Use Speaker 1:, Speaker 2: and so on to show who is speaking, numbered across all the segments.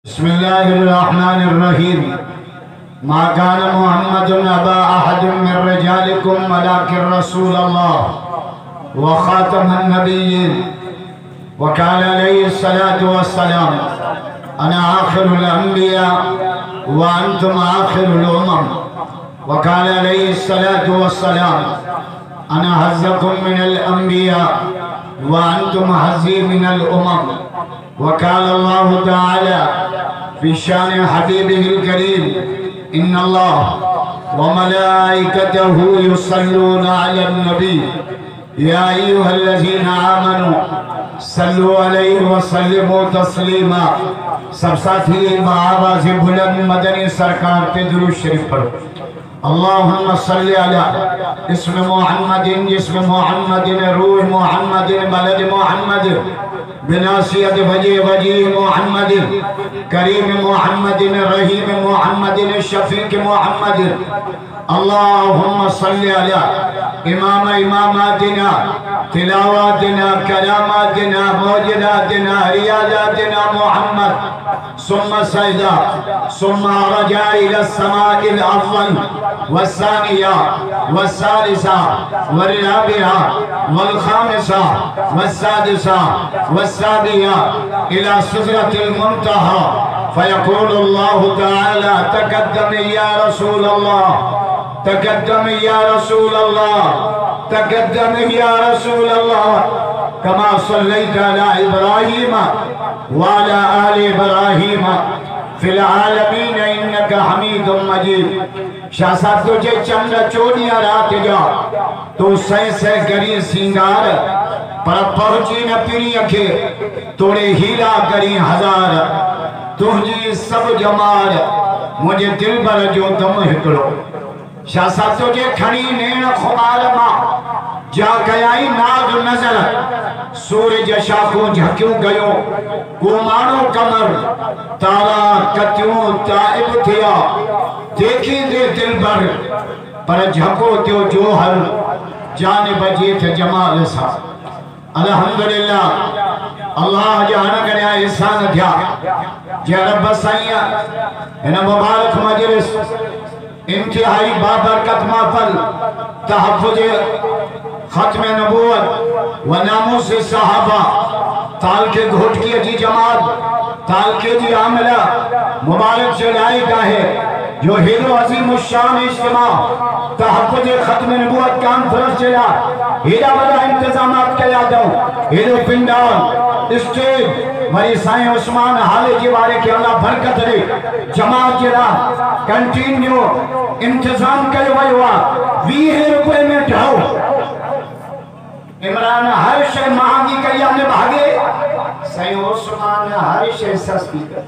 Speaker 1: بسم الله الرحمن الرحيم. ما كان محمد أبا أحد من رجالكم ولكن رسول الله وخاتم النبيين. وقال عليه الصلاة والسلام: أنا آخر الأنبياء وأنتم آخر الأمم. وقال عليه الصلاة والسلام: أنا حظكم من الأنبياء وأنتم حظي من الأمم. وقال الله تعالى في شان حبيبه الكريم: إن الله وملائكته يصلون على النبي يا أيها الذين آمنوا صلوا عليه وسلموا تسلیما. سب ساتھی آواز بلند مدنی سرکار پہ درود شریف پڑھو. اللہم صلی علی اسم محمد جسم محمد روح محمد بلد محمد بناصیت وجہ محمد کریم محمد رحیم محمد شفیق محمد. اللہم صلی علی امام اماماتنا تلاواتنا کلاماتنا موجداتنا ریاضاتنا محمد ثم سجدہ ثم رجع الى السماء الاول والثانیہ والثالثہ والرابعہ والخامسہ والسادسہ والسابعہ الى سدرۃ المنتہى فیقول اللہ تعالی: تقدم یا رسول اللہ، تقدم یا رسول اللہ، تقدم یا رسول اللہ. کما صلیت علی ابراہیم وعلی آل ابراہیم فی العالمین انک حمید مجید. شاہ صاحب تجھے چند چوڑیاں رات جا تو سے کری سنگار پر پہنچی نہ پیری اکھے توڑے ہیلا کری ہزار. تجھے سب جمال مجھے دل بر جو دم ہکڑو. شاہ صاحب تجھے کھڑی نین خمار ماں جا گیائی ناگ نظر سورج شاکوں جھکیوں گیوں گومانوں کمر تارا کتیوں تائب تھیا دیکھی دے دل بر پر جھکو تیو جوہر جانب جیت جمال سا. الحمدللہ اللہ جہاں گنیا احسان دیا جے رب سائیہ انہ مبارک مجلس انتہائی بابرکت محفل تحفظ ختم نبوت و ناموس صحابہ تال کے گھوٹ کی جی جماعت تال کے جی عاملہ مبارک سے لائی گاہے جو ہیرو عظیم الشان اجتماع تحفظ ختم نبوت کانفرنس چلا ہیرا بڑا انتظامات کیا دوں ہیرو پنڈال اسٹیج مری سائیں عثمان حالے کی بارے کے اللہ برکت دے جماعت جرا کنٹینیو انتظام کرے ہوا 20 روپے میں ڈھاؤ عمران ہر شے مہنگی کریا نے بھاگے سائیں عثمان ہر شے سستی کر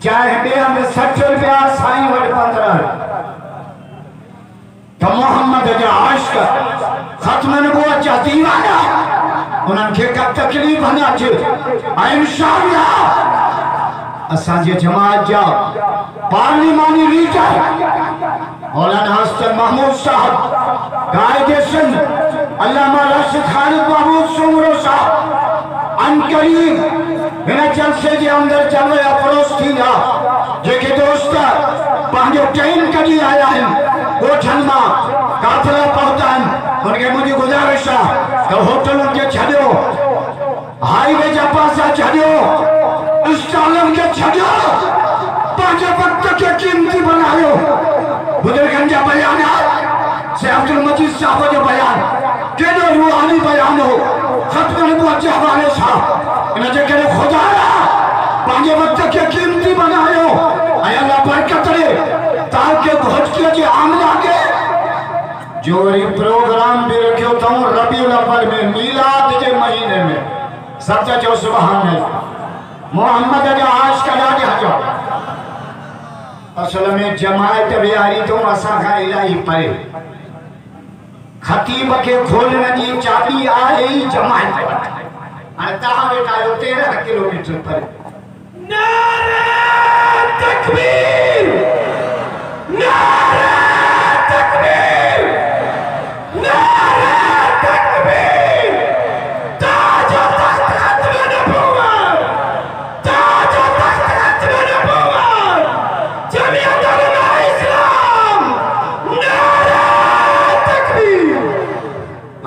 Speaker 1: چاہے بے ہمیں 60 روپیہ سائیں وڈ 15 تو محمد جا عاشق ختم نبوت جا دیوانا انہاں کے کا تکلیف بنا چھے انشاءاللہ اساں جے جماعت جا پارلیمانی لیڈر مولانا حسن محمود صاحب قائد سندھ علامہ راشد خالد محمود سمرو صاحب ان قریب انہیں جلسے جے اندر چلے اپروس تھی جا جے کہ دوستا پانجو ٹرین کری آیا ہیں وہ چھنما کافلہ پہتا ہیں ان کے مجھے گزارشا کہ ہوتل ان کے چھڑیو ہائی وے جا پاسا چھڑیو اسٹالن کے چھڑیو پانجو وقت کے قیمتی بنایو بزرگن جا بیان سے عبد المجید صاحب جو بیان کیلو روحانی بیان ہو ختم نبوت جا حوالے صاحب انہیں جے کہ خدا پانجو وقت کے قیمتی بنایو اے اللہ برکت رے تاکہ گھوٹ کیا جی عامل آگے جو ری پروگرام بھی رکھو تھا ہوں ربیع الاول میں میلاد جے مہینے میں سب جو سبحان ہے محمد جا عاش کا جا جا اصل میں جماعت بیاری تو اسا کا الہی پرے خطیب کے کھولنے کی چابی آئے ہی جماعت انتہا بیٹا ہے 13 کلومیٹر پر. نعرہ تکبیر نعرہ تکبیر نعرہ تکبیر تاج و تخت ختم نبوت تاج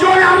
Speaker 1: 14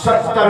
Speaker 1: 70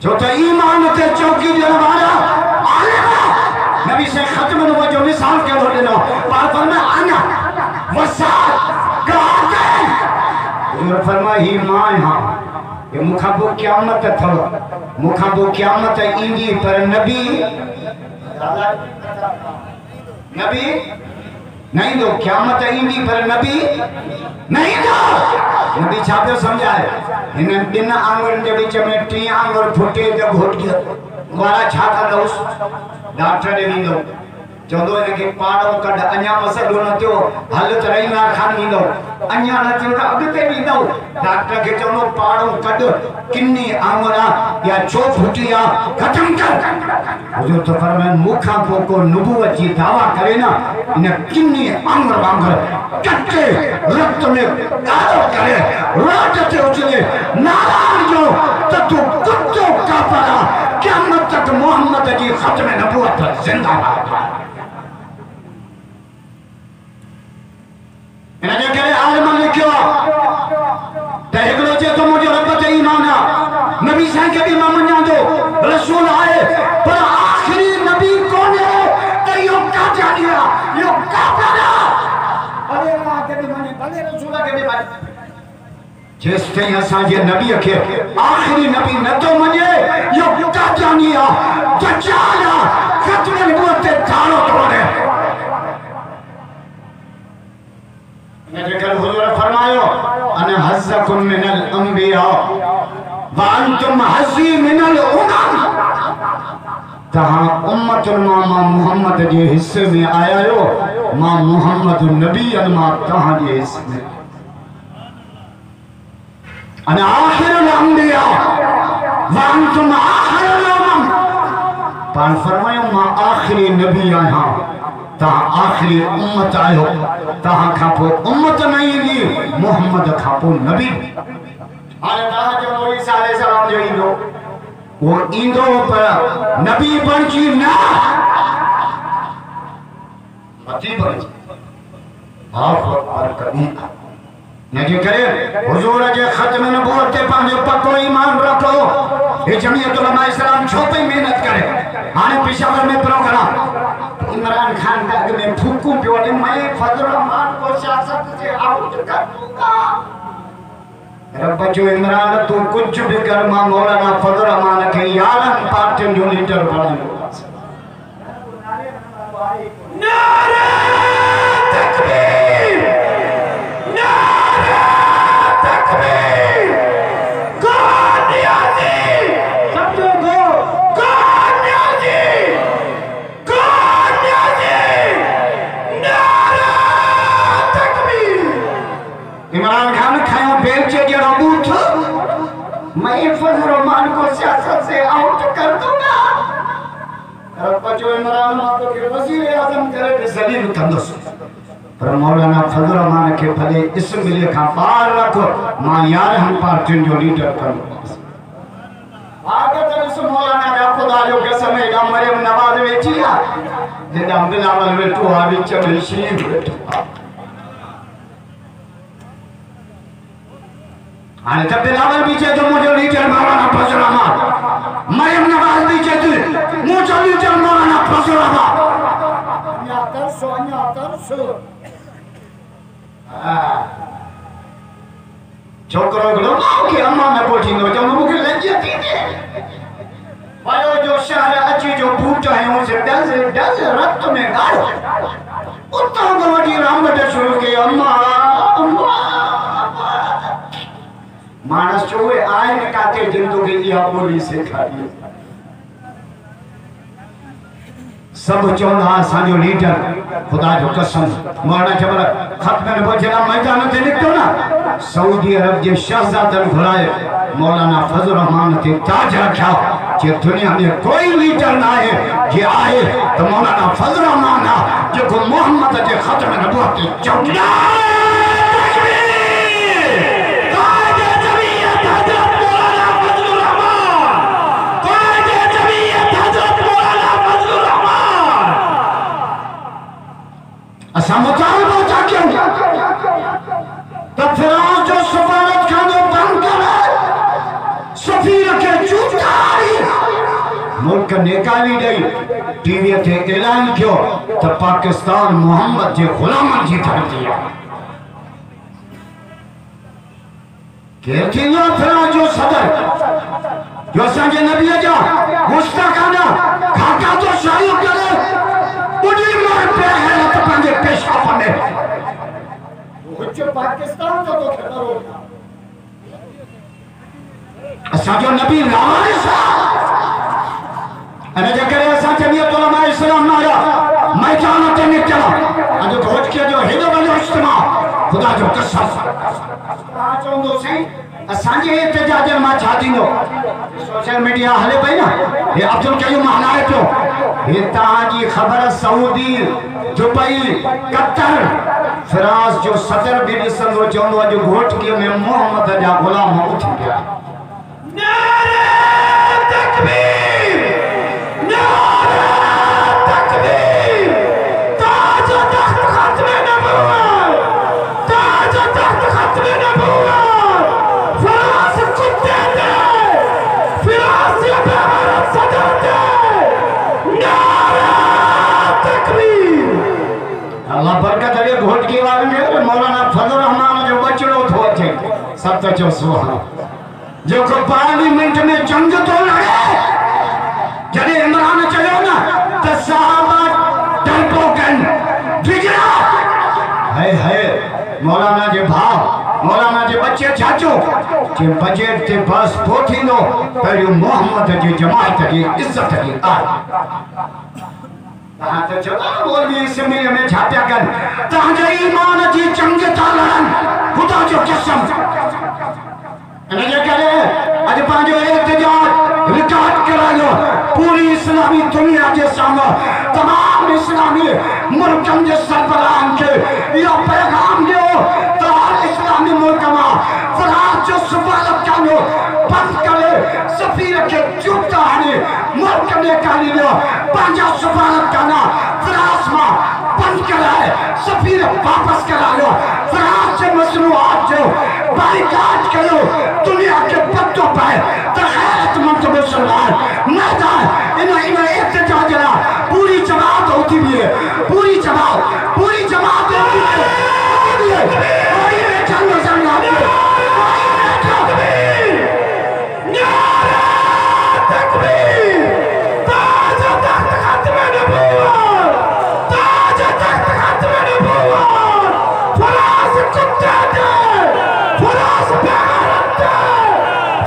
Speaker 1: جو تا ایمان تے چوکی دے والا عالم نبی سے ختم نبوت جو مثال کے ہو لینا بار فرمایا انا وساد قاتل حضور فرمایا ہی ماں ہاں یہ مخابو قیامت تھا مخابو قیامت انگی پر نبی نہیں دو قیامت انگی پر نبی نہیں دو نبی چھاپے سمجھا ہے انہیں دن آنگر کے بیچ میں 3 آنگر پھوٹے جب گھٹ گیا مارا چھاکا دوس ڈاکٹر نے نہیں دو چودو انہیں کہ پاڑوں کڑ انیا مسئلو نہ تیو حلت رہی میں کھان نہیں دو انیا نہ تیو اگتے نہیں دو ڈاکٹر کے چودو پاڑوں کڑ کنی آنگرہ یا چو پھٹیا ختم کر حضور تو فرمائے مکھا کو نبوت جی دعویٰ کرے نا انہیں کنی آنگر وانگر کٹے رکت میں دارو کرے راجتے اچھلے ناران جو تتو کتو کا پڑا قیامت تک محمد جی ختم نبوت زندہ بات انہیں جو کہے عالمان نے کیوں تحقلو چے تو مجھے ربط ایمانا نبی سائن کے بھی مامن جان دو رسول آئے پر آخری نبی کون ہے تو یو کا جانیا یو کا پڑا بلے اللہ کے بھی مانی بلے رسولہ کے بھی مانی جس تے یسان یہ نبی اکھے آخری نبی نہ تو مجھے یو کا جانیا دجالا ختم نبوت دھارو توڑے نجکر حضور فرمائیو انا حزکم من الانبیاء وانتم حزی من الامم تہاں امت الماما محمد جے حصے میں آیا ہو ماں محمد النبی انما تہاں جے حصے میں انا آخر الانبیاء وانتم آخر الامم پان فرمائیو ماں آخری نبی آیا تہاں آخری امت آئے ہو تہاں کھاپو امت نہیں لی محمد کھاپو نبی آنے تہاں جو وہ عیسیٰ علیہ السلام جو ایندو وہ ایندو پر نبی بنچی نا مطی بنچی بھاف اکبر کریں نجی کرے حضور جے ختم نبوت تے پانجے پکو ایمان رکھو یہ جمعیت علماء اسلام چھوپے محنت کرے آنے پیشاور میں پروگرام عمران خان کا اگر میں پھوکوں پیوڑے میں فضل الرحمن کو سیاست سے آؤٹ کر دوں گا رب جو عمران تو کچھ بھی کر ماں مولانا فضل الرحمن کے یارن پارٹن جو لیڈر بڑھائیں گا نعرہ تکبیر نعرہ تکبیر کون نیازی سب جو گو کون نیازی کون نیازی نعرہ تکبیر عمران خان کھائیوں بیلچے کے ربوت میں فضل الرحمن کو سیاست سے آؤٹ کر دوں گا رب جو عمران ماتو کے وزیر اعظم کرے کہ زلیل تندس پر مولانا فضل الرحمن کے پھلے اسم ملے کا بار رکھو ماں یار ہم پارٹن جو لیڈر کرو آگے تر اس مولانا کا خدا جو قسم ہے مریم نواز بیٹھیا جدہ بلاول بیٹھو آبی چبل شریف بیٹھو آنے تب بلاول بیچے تو مجھے لیڈر مولانا فضل الرحمن مریم نواز بیچے تو مجھے لیڈر مولانا فضل الرحمن انیا ترسو چھوکروں کو لوگوں کی اممہ میں پوچھیں گے جو لوگوں کی لجیتی دے بھائیو جو شہر اچھی جو بھوٹا ہیں ان سے ڈز رت میں گاڑو اتنا کو وڈی رحمت شروع کی اممہ مانس چوئے آئے نکاتے جندوں کے لیا بولی سے کھائی سب چوندہ آسان جو لیڈر خدا جو قسم مولانا جبر ختم نبوت جنا میدان تے لکھتو نا سعودی عرب جے شہزادن گھرائے مولانا فضل الرحمن تے تاج رکھا کہ دنیا میں کوئی لیڈر نہ ہے یہ آئے تو مولانا فضل الرحمن جو کو محمد جے ختم نبوت تے چوکنا اسا مطالبہ ہوتا کیوں تب فرعون جو سفارت خانوں بند کرے سفیر کے جوتاری ملک نکالی گئی ٹی وی تے اعلان کیو تو پاکستان محمد جے غلامن جی دھرتی ہے کہتی ہیں پھر جو صدر جو سانجے نبی جا مستقانہ کھاکا تو شاہیو کرے اڑی مار پہ حیرت پانجے پیشہ پنے جو پاکستان تو کھتا رو سانجو نبی لارسا انہیں جا کرے سانجے نیت علماء اسلام مارا میں جانتے نکلا انجو گھوٹ کیا جو ہیدو بلو اجتماع خدا جو قسم آجوں دو سی اسانجے احتجاج ماں چھاتی دو سوشل میڈیا حلے پہی نا یہ عبدالقیوم معنی ہے تو یہ تاجی خبر سعودی دبئی قطر فراز جو صدر بھی نسل وہ چاہوں جو گھوٹ کیا میں محمد جا غلام ہوں اٹھ گیا نعرہ تکبیر نعرہ تکبیر تاج و تخت ختم نبوت تاج و تخت ختم نبوت فراز کتے دے فراز یہ بہارت صدر دے نعرہ تکبیر اللہ برکت علی گھوٹ کی واقعی مولانا فضل الرحمن جو بچڑوں تھو تھے سب تچو سوہاں جو کو پارلیمنٹ میں جنگ تو لڑے جنہیں عمران چلو نا تو صحابہ ڈرپوکن بگڑا ہے مولانا جے بھاؤ مولانا جے بچے چاچو جے بجیٹ تے بس پوتھی نو پہلیو محمد جے جماعت جے عزت جے آئے تاہاں تو چلا مولوی اسمیل میں چھاپیا کن تاہاں جے ایمان جی جنگ تا لڑن خدا جو قسم انہیں یہ کہہ رہے آج پانچو احتجاج ریکارڈ کرا لو پوری اسلامی دنیا کے سامنے تمام اسلامی ملکم کے سربراہم کے یہ پیغام دیو تمام اسلامی ملکمہ فرانس جو سفارت کانو بند کرے سفیر کے جوتا ہنے ملک نے کہلی لو پانچا سفارت کانا فرانس ماں بند کرائے سفیر واپس کرا لو فرانس سے مصنوعات جو بائیکاٹ کرو دنیا کے پتوں پہ تخیرت مند مسلمان میدان انہیں احتجاج جلا پوری جماعت ہوتی بھی ہے پوری جماعت ہوتی بھی ہے وہی بیٹھا نظر نہ بھی ہے نعرہ تکبیر تاج و تخت ختم نبوت تاج و تخت ختم نبوت فراز کتے دے فراز بغیرت دے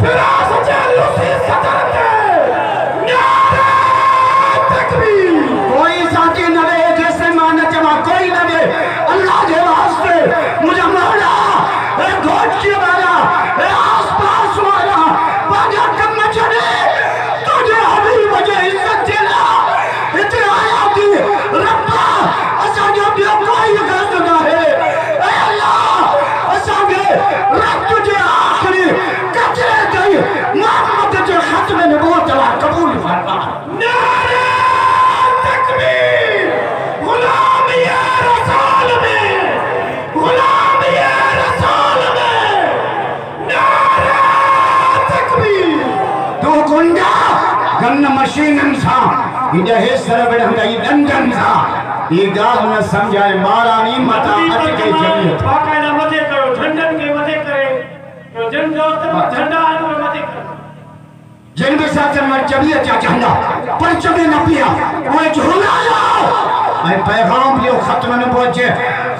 Speaker 1: فراز جلوسی صدر دے نعرہ تکبیر کوئی ذاتی نوے جیسے مانا جمع کوئی نوے اللہ کے واسطے مجھے مولا اے گھوٹ کی والا اے آس پاس والا باجا کم میں چلے تجھے حبیب وجہ عزت دینا اتنے آیا دی ربا اسا جو بھی کوئی غرض نہ ہے اے اللہ اسا بھی رب تجھے آخری کچرے گئی محمد جو ختم نبوت اللہ قبول فرما نعرہ تکبیر غلام یا رسول میں غلام یا رسول میں نعرہ تکبیر تو گنڈا گن مشین انسان یہ جہے سر بڑھن گئی دنگن سا یہ گاہ نہ سمجھائے مارانی متا اٹکے جمعیت
Speaker 2: باقاعدہ مدے کرو جھنڈن کے مدے کرے جو جن دوست جھنڈا آن میں مدے کرو
Speaker 1: جن بھی ساتھ مر جمعیت یا جھنڈا پر چبے نہ پیا وہ جھولا جاؤ میں پیغام لیو ختم نبوت جے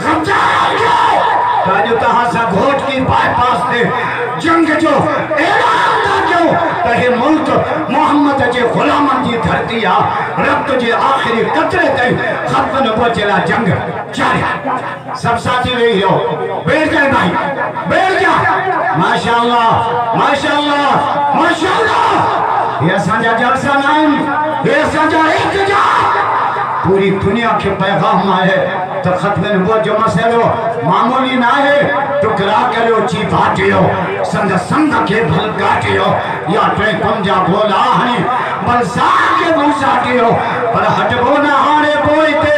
Speaker 1: غمجائے گئے تاجو تہاں سا گھوٹ کی بائی پاس دے جنگ جو اعلان نہ کیوں تہے ملک محمد جے غلامن جی دھرتی آ رب تجھے آخری قطرے تے ختم نبوت جلا جنگ جاری سب ساتھی رہی ہو بیٹھ گئے بھائی بیٹھ گیا ماشاءاللہ ماشاءاللہ ماشاءاللہ یہ سانجا جلسہ نائم یہ سانجا احتجاج پوری دنیا کے پیغام آئے تو ختم نبوت جو مسئلہ معمولی نہ ہے ٹکرا کرو چی بھاٹیو سنگ سنگ کے بھل گاٹیو یا ٹرے پنجا بولا ہنی بلزار کے بھوساٹیو پر ہٹ بونا آنے بوئی تے